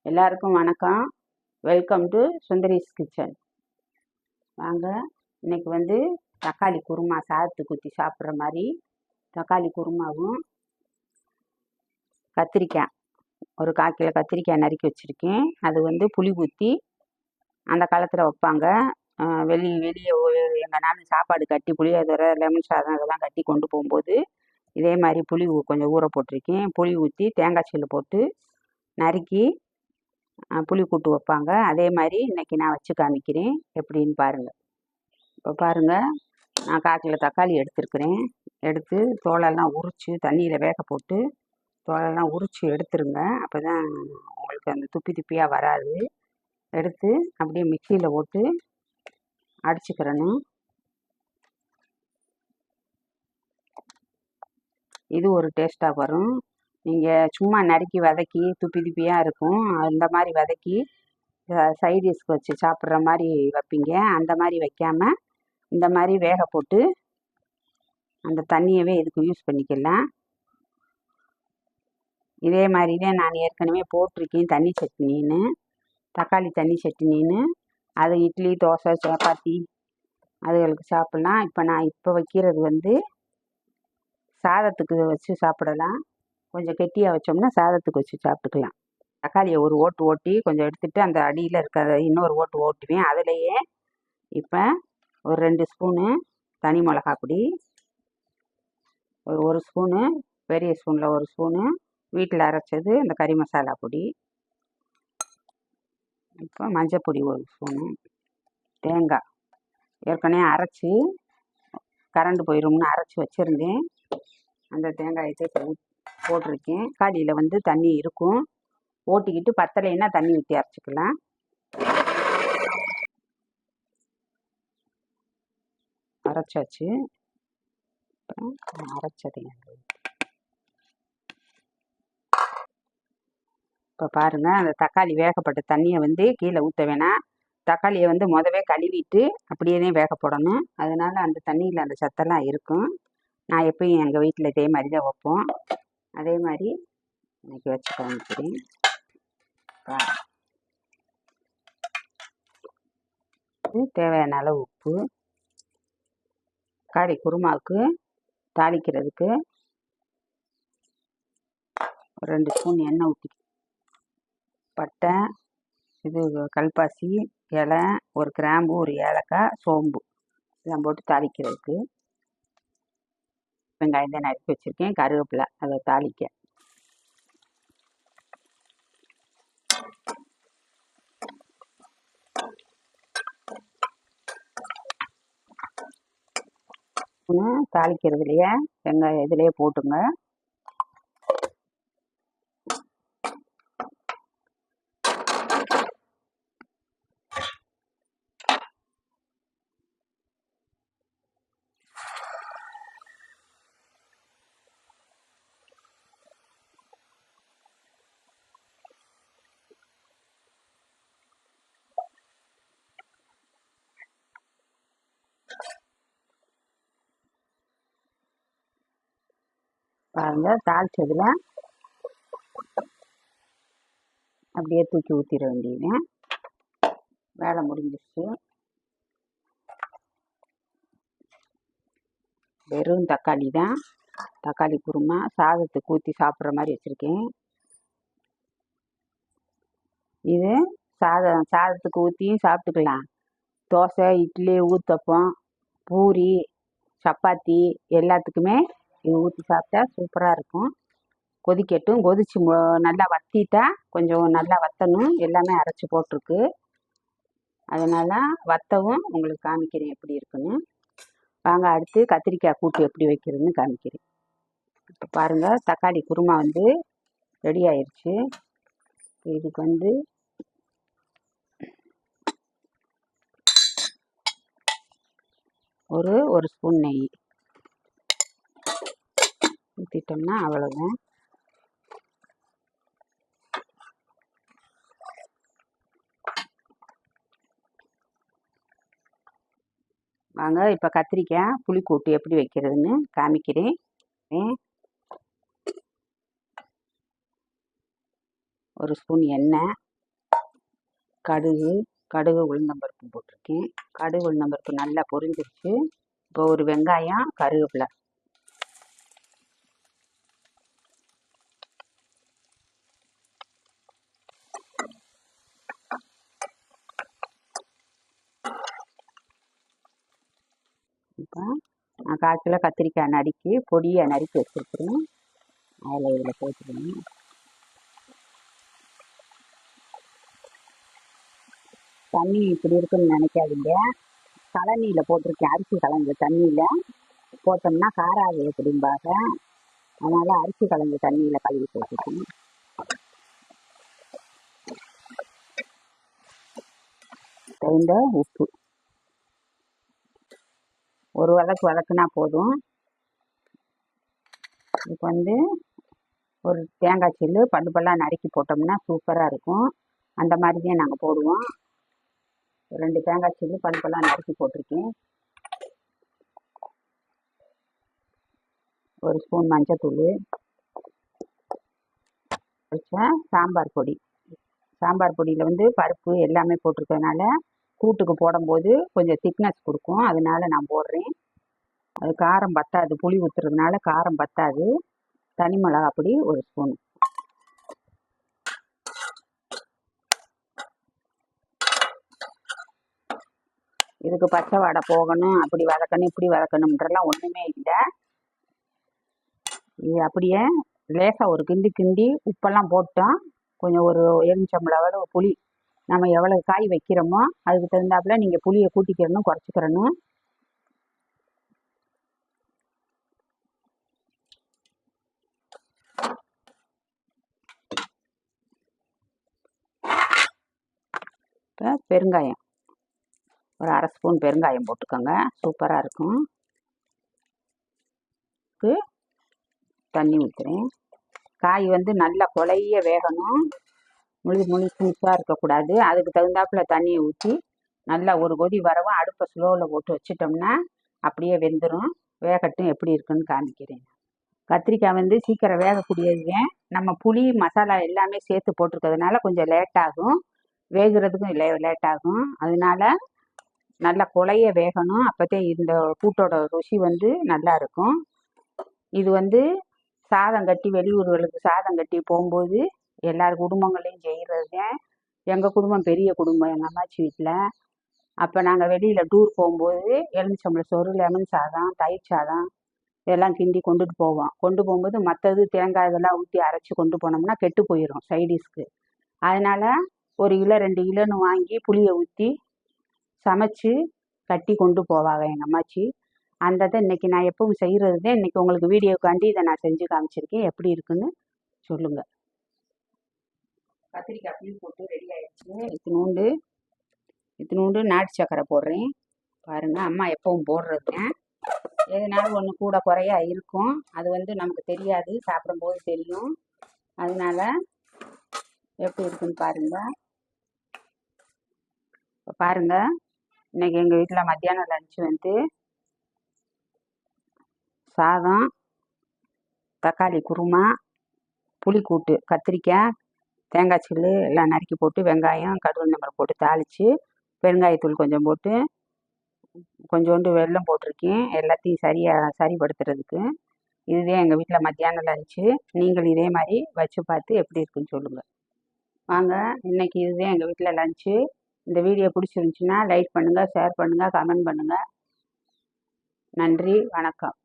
எல்லாருக்கும் வணக்கம். Welcome to Sundari's kitchen. வாங்க, இன்னைக்கு வந்து தக்காளி குருமா சாதத்துக்கு ஊற்றி சாப்பிட்ற மாதிரி தக்காளி குருமாவும் கத்திரிக்காய் ஒரு 1/4 கிலோ கத்திரிக்காய் நறுக்கி வச்சுருக்கேன். அது வந்து புளி ஊற்றி அந்த காலத்தில் வைப்பாங்க. வெளியே எங்கேனாலும் சாப்பாடு கட்டி புளியோதரை லெமன் சாதம் இதெல்லாம் கட்டி கொண்டு போகும்போது இதே மாதிரி புளி கொஞ்சம் ஊற போட்டிருக்கேன். புளி ஊற்றி தேங்காய் சீல் போட்டு நறுக்கி புளி கூட்டு வைப்பாங்க. அதே மாதிரி இன்றைக்கி நான் வச்சு காமிக்கிறேன், எப்படின்னு பாருங்கள். இப்போ பாருங்கள், நான் 1/4 கிலோ தக்காளி எடுத்துருக்கிறேன். எடுத்து தோலெல்லாம் உரித்து தண்ணியில் வேக போட்டு தோலெல்லாம் உரித்து எடுத்துருங்க. அப்போ தான் உங்களுக்கு அந்த துப்பி துப்பியாக வராது. எடுத்து அப்படியே மிக்சியில் போட்டு அடிச்சுக்கிறணும். இது ஒரு டேஸ்ட்டாக வரும். நீங்கள் சும்மா நறுக்கி வதக்கி துப்பி துப்பியாக இருக்கும், அந்த மாதிரி வதக்கி சைடிஷ்க்கு வச்சு சாப்பிட்ற மாதிரி வைப்பீங்க. அந்த மாதிரி வைக்காமல் இந்த மாதிரி வேக போட்டு அந்த தண்ணியவே இதுக்கு யூஸ் பண்ணிக்கலாம். இதே மாதிரி தான் நான் ஏற்கனவே போட்டிருக்கேன் தண்ணி சட்னின்னு, தக்காளி தண்ணி சட்னின்னு. அது இட்லி தோசை சப்பாத்தி அதுகளுக்கு சாப்பிட்லாம். இப்போ வைக்கிறது வந்து சாதத்துக்கு வச்சு சாப்பிடலாம். கொஞ்சம் கெட்டியாக வச்சோம்னா சாதத்துக்கு வச்சு சாப்பிட்டுக்கலாம். தக்காளியை ஒரு ஓட்டு ஓட்டி கொஞ்சம் எடுத்துகிட்டு அந்த அடியில் இருக்கிற இன்னொரு ஓட்டு ஓட்டுவேன். அதுலேயே இப்போ ஒரு 2 ஸ்பூனு தனி மிளகா பொடி, ஒரு ஸ்பூனு பெரிய ஸ்பூனில் 1 ஸ்பூனு வீட்டில் அரைச்சது அந்த கறி மசாலா பொடி, இப்போ மஞ்சள் பொடி 1 ஸ்பூனு, தேங்காய் ஏற்கனவே அரைச்சி கரண்டு போயிடும்னு அரைச்சி வச்சுருந்தேன். அந்த தேங்காயத்தை போட்டிருக்கேன். தக்காளியில் வந்து தண்ணி இருக்கும், ஓட்டிக்கிட்டு பத்தலைன்னா தண்ணி ஊற்றி அரைச்சிக்கலாம். அரைச்சாச்சு. அரைச்சது இப்போ பாருங்கள், அந்த தக்காளி வேகப்பட்ட தண்ணியை வந்து கீழே ஊற்ற வேணாம். தக்காளியை வந்து முதவே கழுவிட்டு அப்படியே வேக போடணும். அதனால் அந்த தண்ணியில் அந்த சத்தெல்லாம் இருக்கும். நான் எப்பயும் எங்கள் வீட்டில் இதே மாதிரி தான் வைப்போம். அதே மாதிரி இன்னைக்கு வச்சு காமிக்கிறேன். தேவையான அளவு உப்பு, தக்காளி குருமாவுக்கு தாளிக்கிறதுக்கு 2 ஸ்பூன் எண்ணெய் ஊற்றி, பட்டை, இது கல்பாசி இலை, 1 கிராம்பு, 1 ஏலக்காய், சோம்பு இதெல்லாம் போட்டு தாளிக்கிறதுக்கு. வெங்காயம் தான் நறுக்கி வச்சுருக்கேன், கருவேப்பிலை அதை தாளிக்க. தாளிக்கிறதுலையே வெங்காயம் இதிலேயே போட்டுங்க. பாருங்கள், தாளிச்சதில் அப்படியே தூக்கி ஊற்றிட வேண்டியது, வேலை முடிஞ்சிருச்சு. வெறும் தக்காளி தான், தக்காளி குருமா சாதத்துக்கு ஊற்றி சாப்பிட்ற மாதிரி வச்சுருக்கேன். இது சாதத்துக்கு ஊற்றியும் சாப்பிட்டுக்கலாம். தோசை, இட்லி, ஊத்தப்பம், பூரி, சப்பாத்தி எல்லாத்துக்குமே இது ஊற்றி சாப்பிட்டா சூப்பராக இருக்கும். கொதிக்கட்டும். கொதிச்சு நல்லா வற்றிட்டா, கொஞ்சம் நல்லா வற்றணும். எல்லாமே அரைச்சி போட்டிருக்கு, அதனால் வற்றவும் உங்களுக்கு காமிக்கிறேன் எப்படி இருக்குன்னு. வாங்க, அடுத்து கத்திரிக்காய் கூட்டு எப்படி வைக்கிறதுன்னு காமிக்கிறேன். இப்போ பாருங்கள், தக்காளி குருமா வந்து ரெடி ஆயிடுச்சு. இதுக்கு வந்து ஒரு ஸ்பூன் நெய் ஊற்றிட்டோம்னா அவ்வளோதான். வாங்க, இப்போ கத்திரிக்காய் புளிக்கூட்டு எப்படி வைக்கிறதுன்னு காமிக்கிறேன். 1 ஸ்பூன் எண்ணெய், கடுகு உளுந்தம்பருப்பு போட்டிருக்கேன். கடுகு உளுந்தம்பருப்பு நல்லா பொரிஞ்சிருச்சு. இப்போ ஒரு வெங்காயம், கருவேப்பிலை. இப்போ நான் 1/4 கிலோ கத்திரிக்காய் நறுக்கி பொடியை நறுக்கி வச்சுருக்கிறேன். அதில் இதில் போட்டுக்கணும். தண்ணி இப்படி இருக்குன்னு நினைக்காதீங்க. கழனியில் போட்டிருக்கேன், அரிசி கலந்த தண்ணியில் போட்டோம்னா காராது எப்படிம்பாங்க. அதனால் அரிசி கலந்த தண்ணியில் கழுவி போட்டுக்கணும். தகுந்த உப்பு ஒரு வதக்குனா போதும். இப்போ வந்து ஒரு தேங்காய் சில்லு பல்லாக நறுக்கி போட்டோம்னா சூப்பராக இருக்கும். அந்த மாதிரி தான் நாங்கள் போடுவோம். 2 தேங்காய் சில்லு பல்லாக நறுக்கி போட்டிருக்கேன். 1 ஸ்பூன் மஞ்சத்தூள், சாம்பார் பொடி. சாம்பார் பொடியில் வந்து பருப்பு எல்லாமே போட்டிருக்கறதுனால கூட்டுக்கு போடும்போது கொஞ்சம் திக்னஸ் கொடுக்கும். அதனால நான் போடுறேன். அது காரம் பத்தாது, புளி ஊற்றுறதுனால காரம் பத்தாது. தனி மிளகா பொடி 1 ஸ்பூன். இதுக்கு பச்சை வாடை போகணும், அப்படி வதக்கணும் இப்படி வதக்கணுன்றலாம் ஒன்றுமே இல்லை. இது அப்படியே லேசாக ஒரு கிண்டி உப்பெல்லாம் போட்டோம். கொஞ்சம் ஒரு எலுமிச்சம்பழம் புளி, நம்ம எவ்வளோ காய் வைக்கிறோமோ அதுக்கு தகுந்தாப்புல நீங்கள் புளியை கூட்டிக்கிறணும், குறைச்சிக்கிறணும். இப்போ பெருங்காயம் ஒரு 1/2 ஸ்பூன் பெருங்காயம் போட்டுக்கோங்க, சூப்பராக இருக்கும். தண்ணி ஊற்றுறேன். காய் வந்து நல்லா கொலைய வேகணும், முழுசாக இருக்கக்கூடாது. அதுக்கு தகுந்தாப்புல தண்ணியை ஊற்றி நல்லா ஒரு கொதி வரவும் அடுப்பை ஸ்லோவில் போட்டு வச்சிட்டோம்னா அப்படியே வெந்துடும். வேகட்டும், எப்படி இருக்குன்னு காமிக்கிறேன். கத்திரிக்காய் வந்து சீக்கிரம் வேகக்கூடியது. நம்ம புளி மசாலா எல்லாமே சேர்த்து போட்டிருக்கிறதுனால கொஞ்சம் லேட்டாகும், வேகிறதுக்கும் லேட்டாகும். அதனால நல்லா கொலைய வேகணும். அப்போதான் இந்த கூட்டோட ருசி வந்து நல்லா இருக்கும். இது வந்து சாதம் கட்டி வெளியூர்களுக்கு சாதம் கட்டி போகும்போது எல்லார் குடும்பங்களையும் செய்கிறது தான். எங்கள் குடும்பம் பெரிய குடும்பம், எங்கள் அம்மாச்சி வீட்டில். அப்போ நாங்கள் வெளியில் டூர் போகும்போது எலுமிச்சம்பழம் சோறு, லெமன் சாதம், தயிர் சாதம் இதெல்லாம் கிண்டி கொண்டுட்டு போவோம். கொண்டு போகும்போது மற்றது தேங்காய் இதெல்லாம் ஊற்றி அரைச்சி கொண்டு போனோம்னா கெட்டு போயிடும் சைடிஷ்க்கு. அதனால் 1 கிலோ 2 கிலோன்னு வாங்கி புளியை ஊற்றி சமைச்சு கட்டி கொண்டு போவாங்க எங்கள் அம்மாச்சி. அந்த இதை இன்றைக்கி நான் எப்பவும் செய்கிறது தான். இன்றைக்கி உங்களுக்கு வீடியோக்காண்டி இதை நான் செஞ்சு காமிச்சிருக்கேன். எப்படி இருக்குன்னு சொல்லுங்கள். கத்திரிக்காய் புளி போட்டு ரெடி ஆகிடுச்சு. இத்தினூண்டு நாட்டு சக்கரை போடுறேன். பாருங்கள், அம்மா எப்பவும் போடுறது. எதுனாலும் ஒன்று கூட குறையா இருக்கும். அது வந்து நமக்கு தெரியாது, சாப்பிடும்போது தெரியும். அதனால எப்படி இருக்குன்னு பாருங்கள். இப்போ பாருங்கள், இன்றைக்கி எங்கள் வீட்டில் மத்தியானம் லஞ்சு வந்து சாதம், தக்காளி குருமா, புளிக்கூட்டு, கத்திரிக்காய், தேங்காய் சில்லு எல்லாம் நறுக்கி போட்டு வெங்காயம் கடுகு நம்பர் போட்டு தாளித்து பெருங்காயத்தூள் கொஞ்சம் போட்டு கொஞ்சோண்டு வெல்லம் போட்டிருக்கேன், எல்லாத்தையும் சரிப்படுத்துறதுக்கு. இதுதான் எங்கள் வீட்டில் மத்தியானம் லஞ்சு. நீங்கள் இதே மாதிரி வச்சு பார்த்து எப்படி இருக்குன்னு சொல்லுங்கள். வாங்க, இன்றைக்கி இதுதான் எங்கள் வீட்டில் லஞ்சு. இந்த வீடியோ பிடிச்சிருந்துச்சின்னா லைக் பண்ணுங்கள், ஷேர் பண்ணுங்கள், கமெண்ட் பண்ணுங்கள். நன்றி, வணக்கம்.